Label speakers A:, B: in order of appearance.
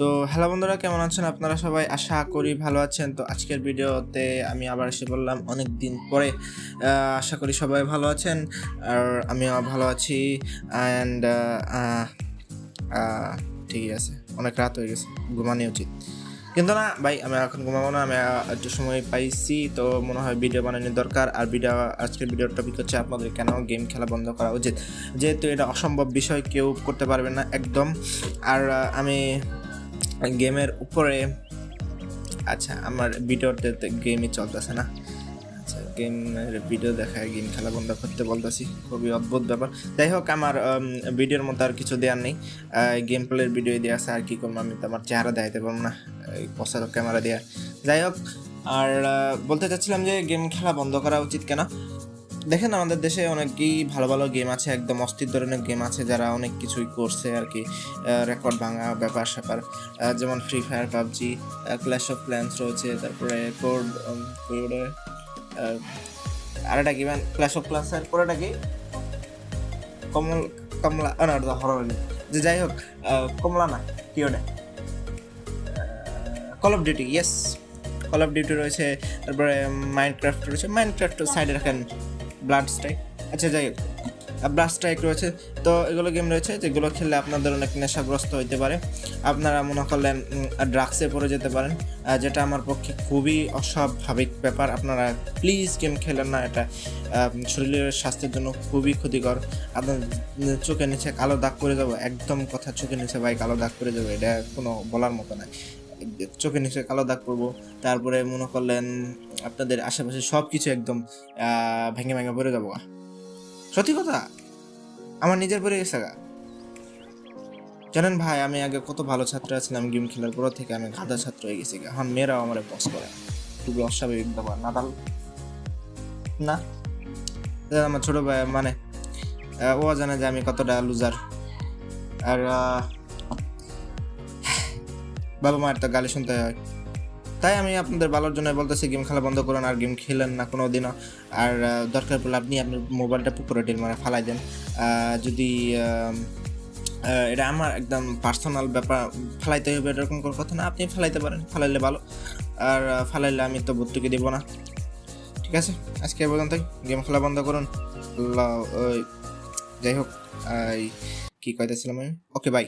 A: তো হ্যালো বন্ধুরা, কেমন আছেন আপনারা সবাই? আশা করি ভালো আছেন। তো আজকের ভিডিওতে আমি আবার এসে বললাম অনেক দিন পরে। আশা করি সবাই ভালো আছেন, আর আমিও ভালো আছি। অ্যান্ড ঠিকই আছে, অনেক রাত হয়ে গেছে, ঘুমানো উচিত। কিন্তু না ভাই, আমি এখন ঘুমাবো না, আমি একটু সময় পাইছি, তো মনে হয় ভিডিও বানানোর দরকার। আর আজকের ভিডিওর টপিক হচ্ছে আপনাদের কেন গেম খেলা বন্ধ করা উচিত, যেহেতু এটা অসম্ভব বিষয়, কেউ করতে পারবে না একদম। আর আমি গেমের উপরে, আচ্ছা আমার ভিডিওতে গেমই চলতেছে না, আচ্ছা গেমের ভিডিও দেখায় গেম খেলা বন্ধ করতে বলতেছি, খুবই অদ্ভুত ব্যাপার। যাই হোক, আমার ভিডিওর মধ্যে আর কিছু দেওয়ার নেই, গেম প্লের ভিডিও দিয়ে আছে, আর কি করবো, আমি তো আমার চেহারা দেখাইতে পারবো না এই পশ্চাৎ ক্যামেরা দিয়ে। যাই হোক, আর বলতে চাচ্ছিলাম যে গেম খেলা বন্ধ করা উচিত কেন। দেখেন, আমাদের দেশে অনেকই ভালো ভালো গেম আছে, একদম অস্থির ধরনের গেম আছে, যারা অনেক কিছুই করছে আর কি, রেকর্ড ভাঙা ব্যাপার স্যাপার, যেমন free fire, PUBG, clash of clans রয়েছে, তারপরে কোড আরেকটা কি ক্ল্যাশ অফ ক্ল্যান্সের পরেটা কি কমলা না, ওটা হরর গেম। যে যাই হোক, কমলা না, কি ওটা, call of duty, yes call of duty রয়েছে, তারপরে মাইনক্রাফট রয়েছে, মাইনক্রাফট সাইডে রাখেন, ব্লাড স্ট্রাইক, আচ্ছা যাই হোক, ব্লাড স্ট্রাইক রয়েছে। তো এগুলো গেম রয়েছে যেগুলো খেললে আপনাদের অনেক নেশাগ্রস্ত হইতে পারে, আপনারা মনে করলেন ড্রাগসে পড়ে যেতে পারেন, যেটা আমার পক্ষে খুবই অস্বাভাবিক ব্যাপার। আপনারা প্লিজ গেম খেলেন না, এটা শরীরের স্বাস্থ্যের জন্য খুবই ক্ষতিকর। আপনার চোখের নিচে কালো দাগ পড়ে যাবো, একদম কথা, চোখের নিচে ভাই কালো দাগ পড়ে যাবে, এটা কোনো বলার মতো না। চোখের নিচে কালো দাগ পড়বো, তারপরে মনে করলেন আপনাদের আশেপাশে সব কিছু একদম ভেঙে ভেঙে পড়ে যাবো। সত্যি কথা, আমার নিজের পড়ে গেছে গা। জানেন ভাই, আমি আগে কত ভালো ছাত্র ছিলাম, গেম খেলার পর থেকে আমি গাধা ছাত্র হয়ে গেছি। এখন মেয়েরাও আমার পছ করে, খুবই অস্বাভাবিক ব্যাপার। নাদাল না, আমার ছোট ভাই, মানে ও জানে যে আমি কতটা লুজার। আর বাবা মায়ের তো গালি শুনতে হয়, তাই আমি আপনাদের ভালোর জন্য বলতেছি গেম খেলা বন্ধ করুন, আর গেম খেলেন না কোনো দিনও। আর দরকার পড়লে আপনি আপনার মোবাইলটা পুকুরে ডিল মারে ফালাই দেন। যদি এটা আমার একদম পার্সোনাল ব্যাপার, ফালাইতে হবে এরকম কোনো কথা না, আপনি ফালাইতে পারেন, ফালাইলে ভালো। আর ফালাইলে আমি তো ভর্তুকি দেবো না, ঠিক আছে? আজকে পর্যন্তই, গেম খেলা বন্ধ করুন। যাই হোক, কি কইতেছিলাম আমি, ওকে বাই।